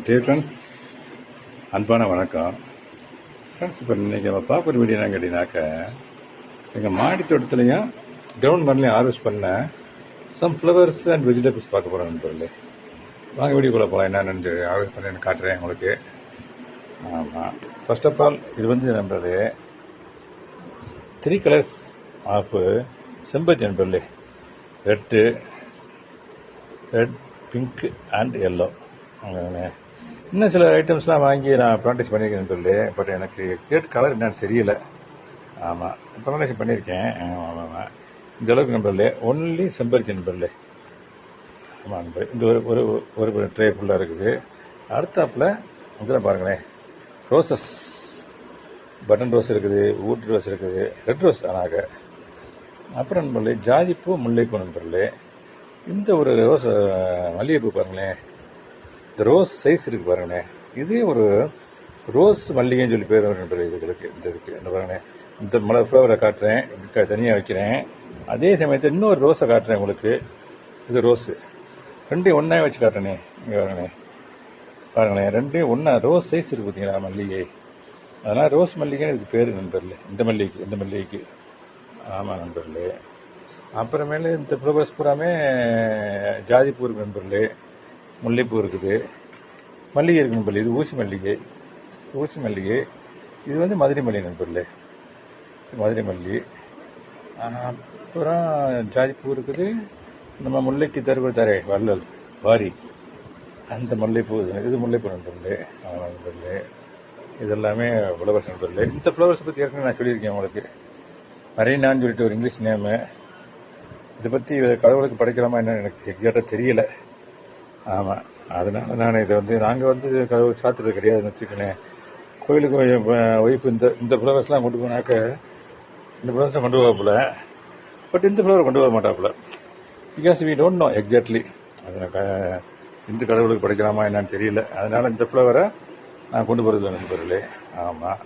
Dear friends, அன்பான வணக்கம். Friends, இப்போ இன்றைக்கி நம்ம பார்க்குற வீடியோ என்னன்னு கேட்டிங்கனாக்கா, எங்கள் மாடி தோட்டத்துலையும் கிரவுண்ட் மண்ணிலையும் ஹார்வெஸ்ட் பண்ண சம் ஃப்ளவர்ஸ் அண்ட் வெஜிடபிள்ஸ் பார்க்க போகிறோம் நண்பர்களே. வாங்க வீடியோக்குள்ளே போகலாம். என்னென்னு ஹார்வெஸ்ட் பண்ணி காட்டுறேன் உங்களுக்கு. ஆமாம், ஃபர்ஸ்ட் ஆஃப் ஆல் இது வந்து நண்பர்களே 3 கலர்ஸ் ஆஃப் செம்பருத்தி நண்பர்களே. Red, pink and yellow. இன்னும் சில ஐட்டம்ஸ்லாம் வாங்கி நான் ப்ராக்டிஸ் பண்ணியிருக்கேன் சொல்லி, பட் எனக்கு எக்ஸாக்ட் கலர் என்னன்னு தெரியல. ஆமாம், ப்ராக்டிஸ் பண்ணியிருக்கேன். ஆமாம், இந்த அளவுக்கு நம்பர்லே ஒன்லி செம்பருத்தி நம்பர்லே. ஆமாம் நண்பர், இந்த ஒரு ஒரு ஒரு ட்ரே ஃபுல்லாக இருக்குது. அடுத்தாப்பில் இதில் பாருங்களேன், ரோசஸ், பட்டன் ரோஸ் இருக்குது, ஊட் ரோஸ் இருக்குது, ரெட் ரோஸ் ஆனாங்க. அப்புறம் நண்பர்களே ஜாதிப்பூ, முல்லைப்பூ நண்பர்களே. இந்த ஒரு ரோஸ் மல்லிகைப்பூ பாருங்களேன், இந்த ரோஸ் சைஸ் இருக்குது பாருங்களேன். இதே ஒரு ரோஸ் மல்லிகைன்னு சொல்லி பேர் நண்பர்களே இதுகளுக்கு. இந்த பாருங்களேன், இந்த மலை ஃப்ளவரை காட்டுறேன், தனியாக வைக்கிறேன். அதே சமயத்தில் இன்னொரு ரோஸை காட்டுறேன் உங்களுக்கு. இது ரோஸு ரெண்டையும் ஒன்றா வச்சு காட்டுறேனே. இங்கே பாருங்களேன், ரெண்டையும் ஒன்றா ரோஸ் சைஸ் இருக்குது பார்த்தீங்களா மல்லிகை. அதனால் ரோஸ் மல்லிகைன்னு இதுக்கு பேர் நண்பர்களே, இந்த மல்லிகைக்கு. ஆமாம் நண்பர்களே. அப்புறமேலே இந்த ஃப்ளவர்ஸ் பூராமே ஜாதிப்பூ இருக்குது நண்பர்களே, முல்லைப்பூ இருக்குது, மல்லிகை இருக்குது நண்பர்களே. இது ஊசி மல்லிகை. இது வந்து மதுரை மல்லி நண்பர்களே, மதுரை மல்லி. அப்புறம் ஜாதிப்பூ இருக்குது. நம்ம முல்லைக்கு தரே வள்ளல் பாரி, அந்த மல்லிகைப்பூ. இது முல்லைப்பூ நண்பர்களே. ஆமாம் நண்பர்களே, இதெல்லாமே ஃப்ளவர்ஸ் நண்பர்களே. இந்த ஃப்ளவர்ஸ் பற்றி ஏற்கனவே நான் சொல்லியிருக்கேன் உங்களுக்கு. மரீனான்னு சொல்லிட்டு ஒரு இங்கிலீஷ் நேமு. இதை பற்றி கடவுளுக்கு படைக்கலாமா என்னன்னு எனக்கு எக்ஸாக்டாக தெரியல. ஆமாம், அதனால் நான் இதை வந்து நாங்கள் வந்து கடவுள் சாத்துறது கிடையாதுன்னு வச்சுக்கோங்களேன். கோயிலுக்கு ஒய்ஃப் இந்த ஃப்ளவர்ஸ்லாம் கொண்டு போனாக்க இந்த ஃப்ளவர்ஸை கொண்டு போகல, பட் இந்த ஃப்ளவர் கொண்டு போக மாட்டாப்புல. Because we don't know exactly. அது இந்த கடவுளுக்கு படைக்கலாமா என்னன்னு தெரியல. அதனால் இந்த ஃப்ளவரை நான் கொண்டு போகிறதில்ல நண்பர்களே. ஆமாம்,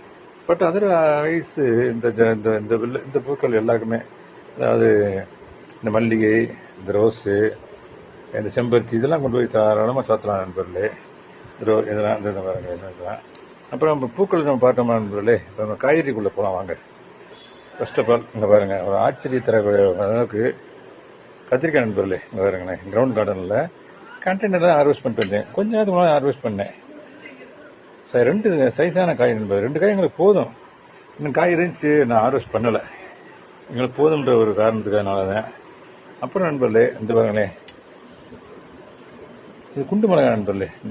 பட் அதர் வைஸ் இந்த பூக்கள் எல்லாருக்குமே, அதாவது இந்த மல்லிகை, இந்த ரோஸு, இந்த செம்பருத்தி, இதெல்லாம் கொண்டு போய் தாராளமாக சாத்தலாம் நண்பர்களே. இதெல்லாம் இந்த பாருங்கள் இதெல்லாம். அப்புறம் நம்ம பூக்கள் நம்ம பார்த்தோம்னா நண்பர்களே, இப்போ நம்ம காய்கறிக்குள்ளே போகலாம் வாங்க. ஃபர்ஸ்ட் ஆஃப் ஆல் இங்கே பாருங்கள், ஒரு ஆச்சரிய தரக்கூடிய அளவுக்கு கத்திரிக்காய் நண்பர்களே. இங்கே பாருங்களேன், கிரவுண்ட் கார்டனில் கண்டெய்னர் தான் ஹார்வெஸ்ட் பண்ணிட்டு வந்தேன். கொஞ்ச நேரத்துக்கு முன்னாடி ஹார்வெஸ்ட் பண்ணேன். 2 சைஸான காய் நண்பர். 2 காய் எங்களுக்கு போதும். இன்னும் காய் இருந்துச்சு, நான் ஹார்வெஸ்ட் பண்ணலை. எங்களுக்கு போதுன்ற ஒரு காரணத்துக்காக தான். அப்புறம் நண்பர்களே இந்த பாருங்களேன், இது குண்டு மிளகாய் நண்பர்களே. இந்த